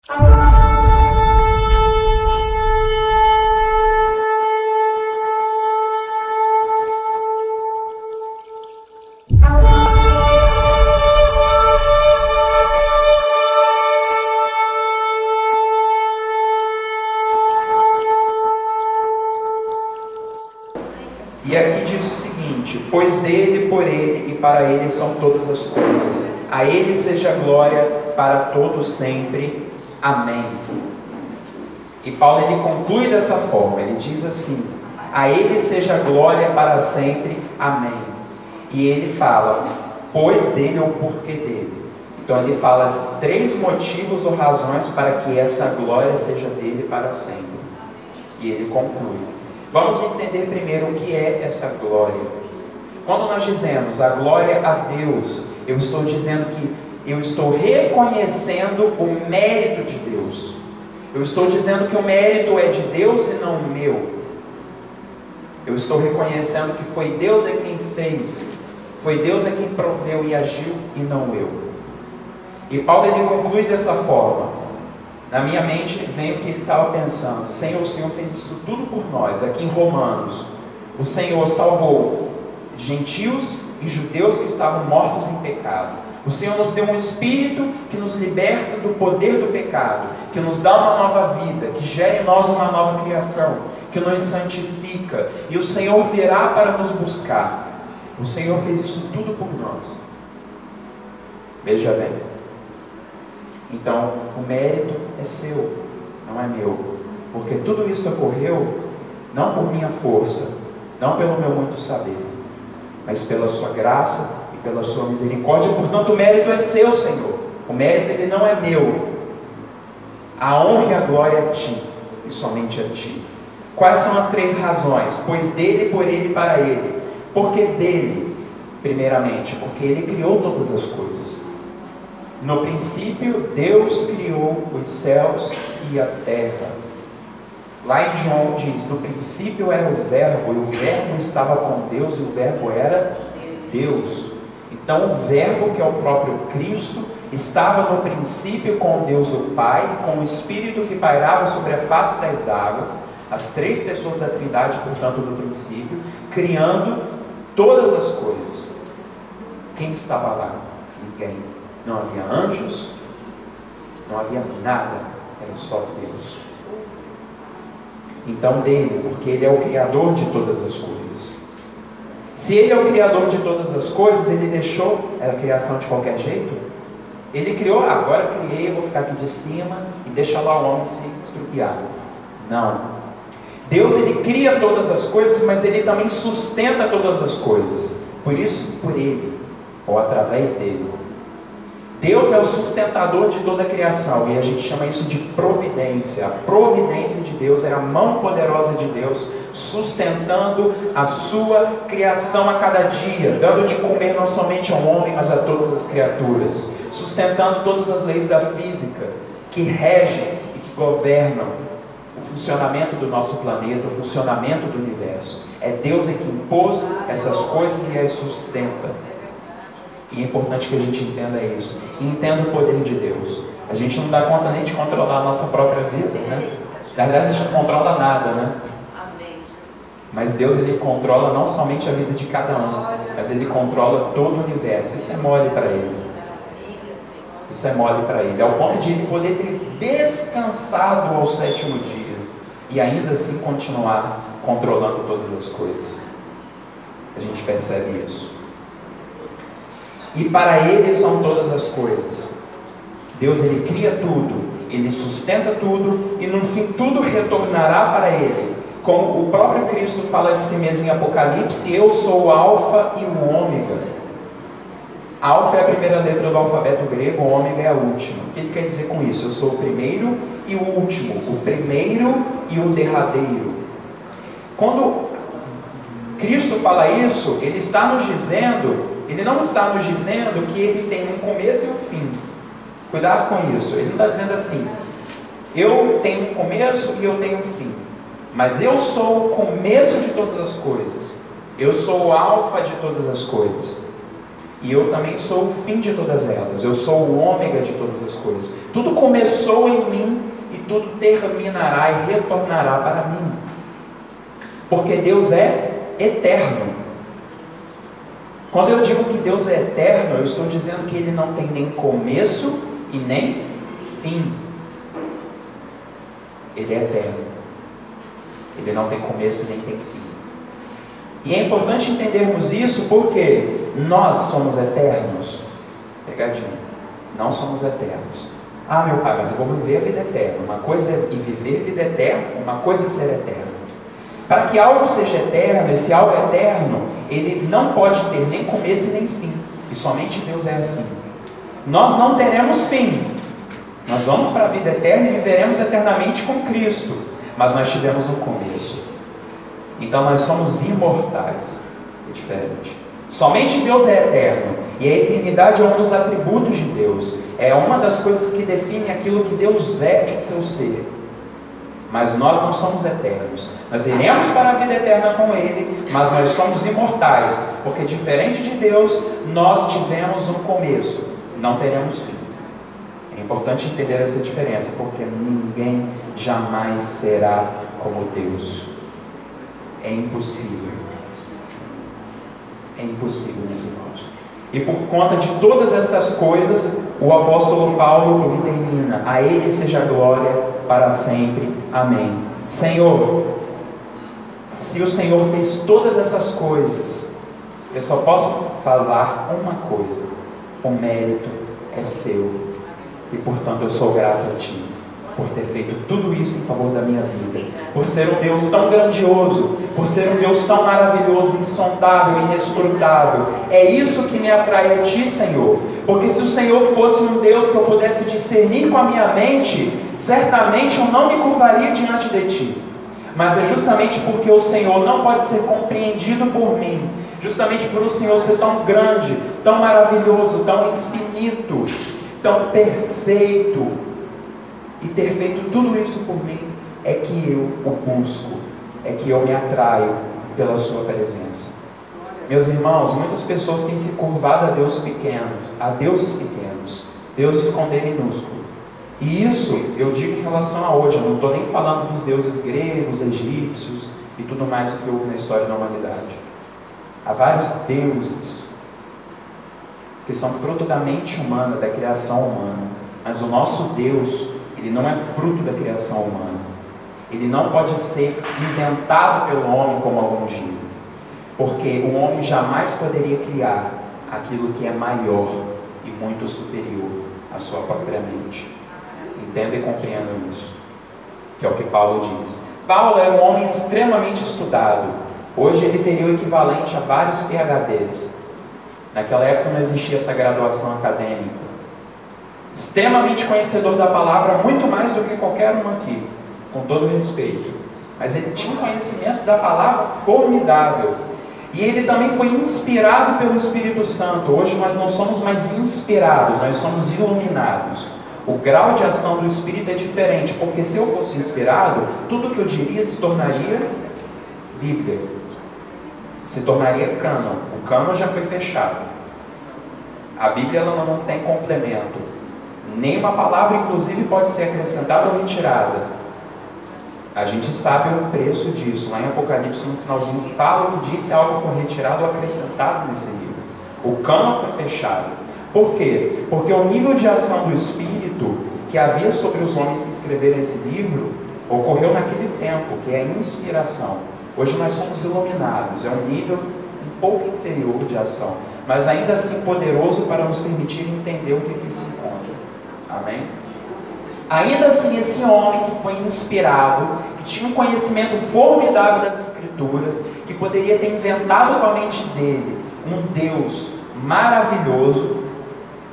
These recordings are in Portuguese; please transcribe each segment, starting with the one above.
E aqui diz o seguinte: pois dele, por ele e para ele são todas as coisas. A ele seja glória para todos sempre. Amém. E Paulo ele conclui dessa forma, ele diz assim: a ele seja glória para sempre. Amém. E ele fala, pois dele ou porquê dele. Então ele fala de 3 motivos ou razões para que essa glória seja dele para sempre. E ele conclui. Vamos entender primeiro o que é essa glória. Quando nós dizemos a glória a Deus, eu estou dizendo que eu estou reconhecendo o mérito de Deus. Eu estou dizendo que o mérito é de Deus e não meu. Eu estou reconhecendo que foi Deus é quem fez, foi Deus é quem proveu e agiu e não eu. E Paulo ele conclui dessa forma. Na minha mente vem o que ele estava pensando. Senhor, o Senhor fez isso tudo por nós. Aqui em Romanos, o Senhor salvou gentios e judeus que estavam mortos em pecado. O Senhor nos deu um Espírito que nos liberta do poder do pecado, que nos dá uma nova vida, que gera em nós uma nova criação, que nos santifica. E o Senhor virá para nos buscar. O Senhor fez isso tudo por nós. Veja bem. Então, o mérito é seu, não é meu. Porque tudo isso ocorreu não por minha força, não pelo meu muito saber, mas pela sua graça e pela sua misericórdia. Portanto, o mérito é seu, Senhor. O mérito ele não é meu. A honra e a glória é a ti, e somente a ti. Quais são as 3 razões? Pois dele, por ele e para ele. Por que dele? Primeiramente, porque ele criou todas as coisas. No princípio, Deus criou os céus e a terra. Lá em João diz, no princípio era o verbo, e o verbo estava com Deus, e o verbo era Deus. Então o verbo, que é o próprio Cristo, estava no princípio com Deus o Pai, com o Espírito que pairava sobre a face das águas, as 3 pessoas da Trindade, portanto, no princípio, criando todas as coisas. Quem estava lá? Ninguém. Não havia anjos, não havia nada, era só Deus. Então dele, porque ele é o Criador de todas as coisas. Se ele é o Criador de todas as coisas, ele deixou a criação de qualquer jeito? Ele criou, agora eu criei, eu vou ficar aqui de cima e deixa lá o homem se estrupiar. Não. Deus ele cria todas as coisas, mas ele também sustenta todas as coisas. Por isso, por ele, ou através dele. Deus é o sustentador de toda a criação, e a gente chama isso de providência. A providência de Deus é a mão poderosa de Deus, sustentando a sua criação a cada dia, dando de comer não somente ao homem, mas a todas as criaturas, sustentando todas as leis da física, que regem e que governam o funcionamento do nosso planeta, o funcionamento do universo. É Deus que impôs essas coisas e as sustenta. E é importante que a gente entenda isso. E entenda o poder de Deus. A gente não dá conta nem de controlar a nossa própria vida, né? Na verdade, a gente não controla nada, né? Mas Deus, ele controla não somente a vida de cada um, mas ele controla todo o universo. Isso é mole para ele. Isso é mole para ele. Ao ponto de ele poder ter descansado ao 7º dia. E ainda assim continuar controlando todas as coisas. A gente percebe isso. E para ele são todas as coisas. Deus ele cria tudo, ele sustenta tudo, e no fim tudo retornará para ele. Como o próprio Cristo fala de si mesmo em Apocalipse, eu sou o alfa e o ômega. Alfa é a primeira letra do alfabeto grego, o ômega é a última. O que ele quer dizer com isso? Eu sou o primeiro e o último, o primeiro e o derradeiro. Quando Cristo fala isso, ele está nos dizendo... Ele não está nos dizendo que ele tem um começo e um fim. Cuidado com isso. Ele não está dizendo assim, eu tenho um começo e eu tenho um fim. Mas eu sou o começo de todas as coisas. Eu sou o alfa de todas as coisas. e eu também sou o fim de todas elas. Eu sou o ômega de todas as coisas. Tudo começou em mim e tudo terminará e retornará para mim. Porque Deus é eterno. Quando eu digo que Deus é eterno, eu estou dizendo que Ele não tem nem começo e nem fim. Ele é eterno. Ele não tem começo e nem tem fim. E é importante entendermos isso porque nós somos eternos. Pegadinha. Não somos eternos. Ah, meu pai, mas eu vou viver a vida eterna. Uma coisa é viver vida eterna, uma coisa é ser eterno. Para que algo seja eterno, esse algo eterno, ele não pode ter nem começo e nem fim. E somente Deus é assim. Nós não teremos fim. Nós vamos para a vida eterna e viveremos eternamente com Cristo. Mas nós tivemos um começo. Então nós somos imortais. É diferente. Somente Deus é eterno. E a eternidade é um dos atributos de Deus. É uma das coisas que define aquilo que Deus é em seu ser. Mas nós não somos eternos. Nós iremos para a vida eterna com Ele, mas nós somos imortais. Porque diferente de Deus, nós tivemos um começo. Não teremos fim. É importante entender essa diferença, porque ninguém jamais será como Deus. É impossível. É impossível, meus irmãos. E por conta de todas estas coisas, o apóstolo Paulo, ele termina: a Ele seja a glória para sempre. Amém. Senhor, se o Senhor fez todas essas coisas, eu só posso falar uma coisa: o mérito é seu. E portanto eu sou grato a Ti por ter feito tudo isso em favor da minha vida, por ser um Deus tão grandioso, por ser um Deus tão maravilhoso, insondável, inescrutável. É isso que me atrai a Ti, Senhor, porque se o Senhor fosse um Deus que eu pudesse discernir com a minha mente, certamente eu não me curvaria diante de Ti. Mas é justamente porque o Senhor não pode ser compreendido por mim, justamente por o Senhor ser tão grande, tão maravilhoso, tão infinito, tão perfeito, e ter feito tudo isso por mim, é que eu o busco, é que eu me atraio pela sua presença. Meus irmãos, muitas pessoas têm se curvado a deuses pequenos, deuses com D minúsculo. E isso eu digo em relação a hoje. Eu não estou nem falando dos deuses gregos, egípcios e tudo mais o que houve na história da humanidade. Há vários deuses que são fruto da mente humana, da criação humana. Mas o nosso Deus, Ele não é fruto da criação humana. Ele não pode ser inventado pelo homem, como alguns dizem. Porque o homem jamais poderia criar aquilo que é maior e muito superior à sua própria mente. Entenda e compreenda isso, que é o que Paulo diz. Paulo era um homem extremamente estudado. Hoje ele teria o equivalente a vários PhDs. Naquela época não existia essa graduação acadêmica. Extremamente conhecedor da palavra, muito mais do que qualquer um aqui, com todo respeito. Mas ele tinha um conhecimento da palavra formidável. E ele também foi inspirado pelo Espírito Santo. Hoje nós não somos mais inspirados, nós somos iluminados. O grau de ação do Espírito é diferente, porque se eu fosse inspirado, tudo que eu diria se tornaria Bíblia, se tornaria cânon. O cânon já foi fechado. A Bíblia ela não tem complemento. Nenhuma palavra, inclusive, pode ser acrescentada ou retirada. A gente sabe o preço disso. Lá em Apocalipse, no finalzinho, fala o que diz se algo for retirado ou acrescentado nesse livro. O cânon foi fechado. Por quê? Porque o nível de ação do Espírito que havia sobre os homens que escreveram esse livro ocorreu naquele tempo, que é a inspiração. Hoje nós somos iluminados, é um nível um pouco inferior de ação, mas ainda assim poderoso para nos permitir entender o que aqui se encontra. Amém? Ainda assim, esse homem que foi inspirado, que tinha um conhecimento formidável das Escrituras, que poderia ter inventado com a mente dele um Deus maravilhoso,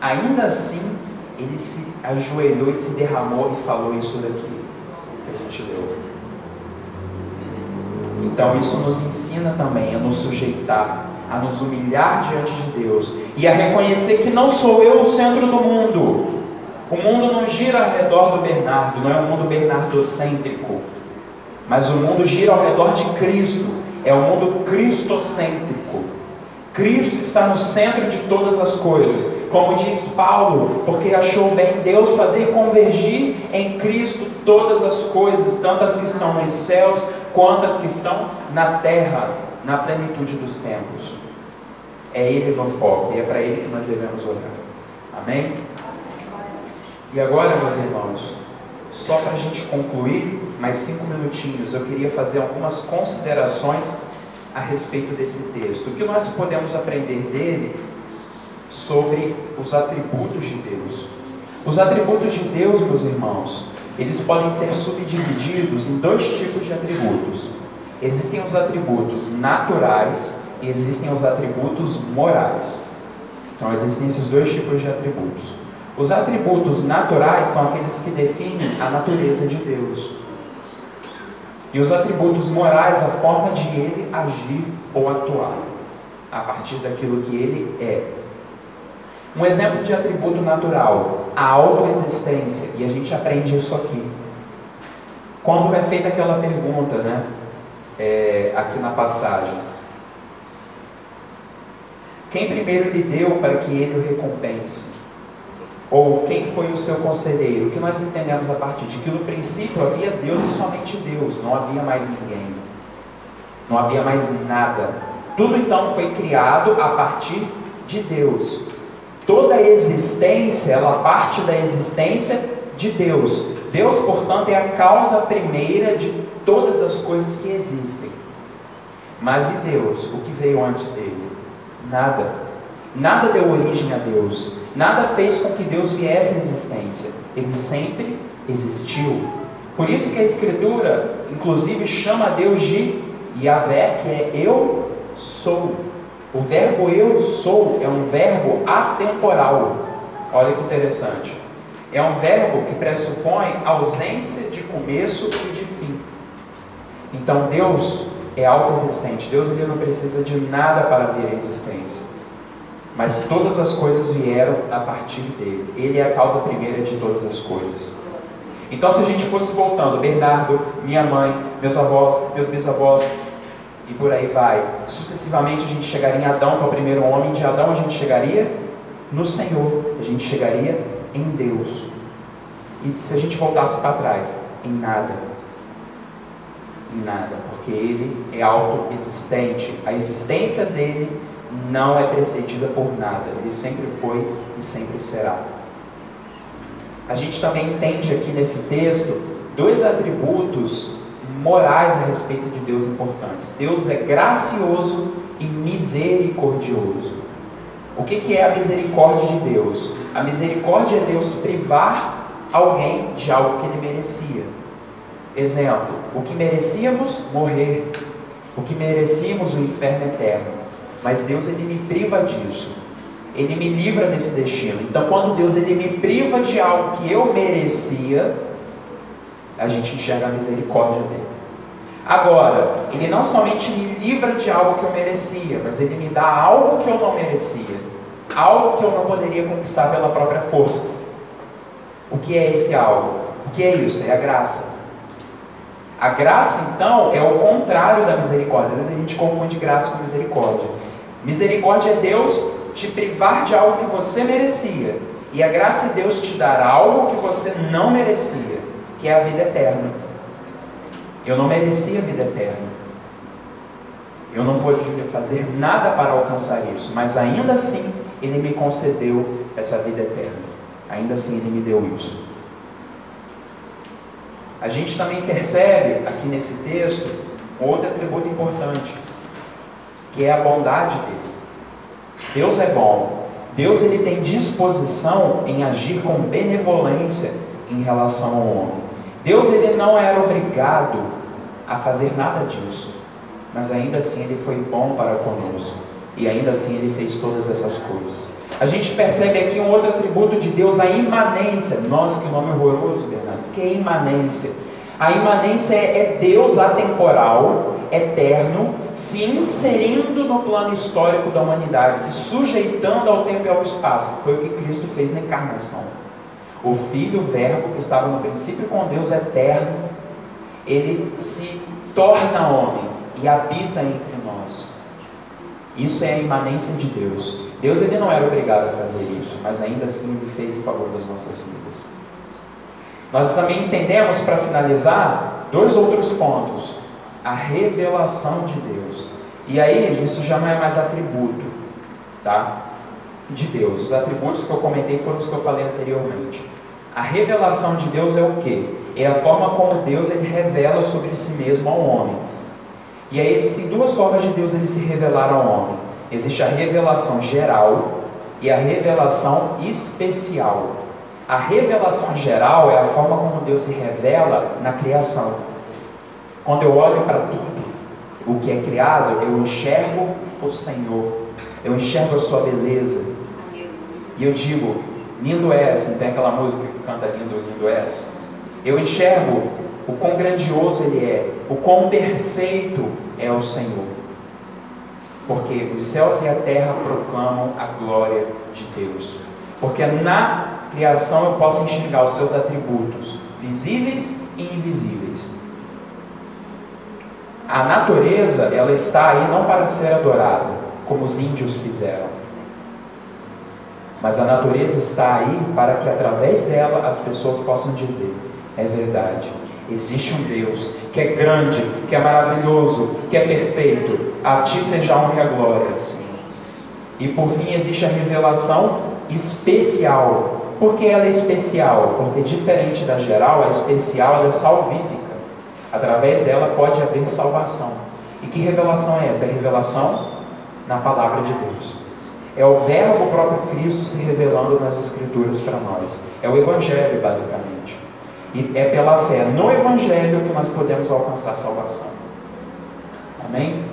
ainda assim, ele se ajoelhou e se derramou e falou isso daqui que a gente leu. Então isso nos ensina também a nos sujeitar, a nos humilhar diante de Deus e a reconhecer que não sou eu o centro do mundo. O mundo não gira ao redor do Bernardo, não é um mundo bernardocêntrico, mas o mundo gira ao redor de Cristo, é um mundo cristocêntrico. Cristo está no centro de todas as coisas. Como diz Paulo, porque achou bem Deus fazer convergir em Cristo todas as coisas, tanto as que estão nos céus, quanto as que estão na terra, na plenitude dos tempos. É Ele no foco, e é para Ele que nós devemos olhar. Amém? E agora, meus irmãos, só para a gente concluir, mais 5 minutinhos, eu queria fazer algumas considerações a respeito desse texto. O que nós podemos aprender dele sobre os atributos de Deus? Os atributos de Deus, meus irmãos, eles podem ser subdivididos em 2 tipos de atributos. Existem os atributos naturais e existem os atributos morais. Então existem esses 2 tipos de atributos. Os atributos naturais são aqueles que definem a natureza de Deus. E os atributos morais, a forma de Ele agir ou atuar, a partir daquilo que Ele é. Um exemplo de atributo natural, a autoexistência, e a gente aprende isso aqui. Quando é feita aquela pergunta, né, aqui na passagem: quem primeiro lhe deu para que Ele o recompense? Ou quem foi o seu conselheiro? O que nós entendemos a partir de que no princípio havia Deus e somente Deus, não havia mais ninguém, não havia mais nada. Tudo então foi criado a partir de Deus. Toda a existência, ela parte da existência de Deus. Deus, portanto, é a causa primeira de todas as coisas que existem. Mas e Deus? O que veio antes dele? Nada. Nada deu origem a Deus. Nada fez com que Deus viesse à existência. Ele sempre existiu. Por isso que a Escritura, inclusive, chama Deus de Yahvé, que é eu sou. O verbo eu sou é um verbo atemporal. Olha que interessante. É um verbo que pressupõe ausência de começo e de fim. Então Deus é autoexistente. Deus, ele não precisa de nada para vir à existência. Mas todas as coisas vieram a partir dele. Ele é a causa primeira de todas as coisas. Então, se a gente fosse voltando, Bernardo, minha mãe, meus avós, meus bisavós, e por aí vai, sucessivamente a gente chegaria em Adão, que é o primeiro homem. De Adão a gente chegaria no Senhor, a gente chegaria em Deus. E se a gente voltasse para trás, em nada. Em nada, porque Ele é autoexistente. A existência dele não é precedida por nada. Ele sempre foi e sempre será. A gente também entende aqui nesse texto 2 atributos morais a respeito de Deus importantes. Deus é gracioso e misericordioso. O que é a misericórdia de Deus? A misericórdia é Deus privar alguém de algo que ele merecia. Exemplo, o que merecíamos? Morrer. O que merecíamos? O inferno eterno. Mas Deus, ele me priva disso. Ele me livra desse destino. Então, quando Deus, ele me priva de algo que eu merecia, a gente enxerga a misericórdia dele. Agora, ele não somente me livra de algo que eu merecia, mas ele me dá algo que eu não merecia, algo que eu não poderia conquistar pela própria força. O que é esse algo? O que é isso? É a graça. A graça, então, é o contrário da misericórdia. Às vezes a gente confunde graça com misericórdia. Misericórdia é Deus te privar de algo que você merecia, e a graça é Deus te dar algo que você não merecia, que é a vida eterna. Eu não merecia a vida eterna. Eu não podia fazer nada para alcançar isso, mas ainda assim Ele me concedeu essa vida eterna. Ainda assim Ele me deu isso. A gente também percebe aqui nesse texto um outro atributo importante, que é a bondade dele. Deus é bom. Deus, ele tem disposição em agir com benevolência em relação ao homem. Deus, ele não era obrigado a fazer nada disso, mas ainda assim ele foi bom para conosco, e ainda assim ele fez todas essas coisas. A gente percebe aqui um outro atributo de Deus, a imanência. Nossa, que nome horroroso, Bernardo. O que é imanência? A imanência é Deus atemporal, eterno, se inserindo no plano histórico da humanidade, se sujeitando ao tempo e ao espaço. Foi o que Cristo fez na encarnação. O Filho, o Verbo, que estava no princípio com Deus eterno, ele se torna homem e habita entre nós. Isso é a imanência de Deus. Deus ele não era obrigado a fazer isso, mas ainda assim ele fez em favor das nossas vidas. Nós também entendemos, para finalizar, 2 outros pontos. A revelação de Deus. E aí, isso já não é mais atributo, tá? De Deus. Os atributos que eu comentei foram os que eu falei anteriormente. A revelação de Deus é o quê? É a forma como Deus ele revela sobre si mesmo ao homem. E aí existem 2 formas de Deus ele se revelar ao homem. Existe a revelação geral e a revelação especial. A revelação geral é a forma como Deus se revela na criação. Quando eu olho para tudo o que é criado, eu enxergo o Senhor, eu enxergo a sua beleza, e eu digo, lindo és, não tem aquela música que canta lindo, lindo és? Eu enxergo o quão grandioso Ele é, o quão perfeito é o Senhor, porque os céus e a terra proclamam a glória de Deus, porque na criação eu posso enxergar os seus atributos, visíveis e invisíveis. A natureza, ela está aí não para ser adorada, como os índios fizeram. Mas a natureza está aí para que através dela as pessoas possam dizer, é verdade, existe um Deus que é grande, que é maravilhoso, que é perfeito. A Ti seja a honra e a glória, Senhor. E por fim existe a revelação especial. Por que ela é especial? Porque diferente da geral, a especial ela é salvífica. Através dela pode haver salvação. E que revelação é essa? É a revelação na palavra de Deus. É o verbo próprio Cristo se revelando nas Escrituras para nós. É o Evangelho, basicamente. E é pela fé no Evangelho que nós podemos alcançar salvação. Amém?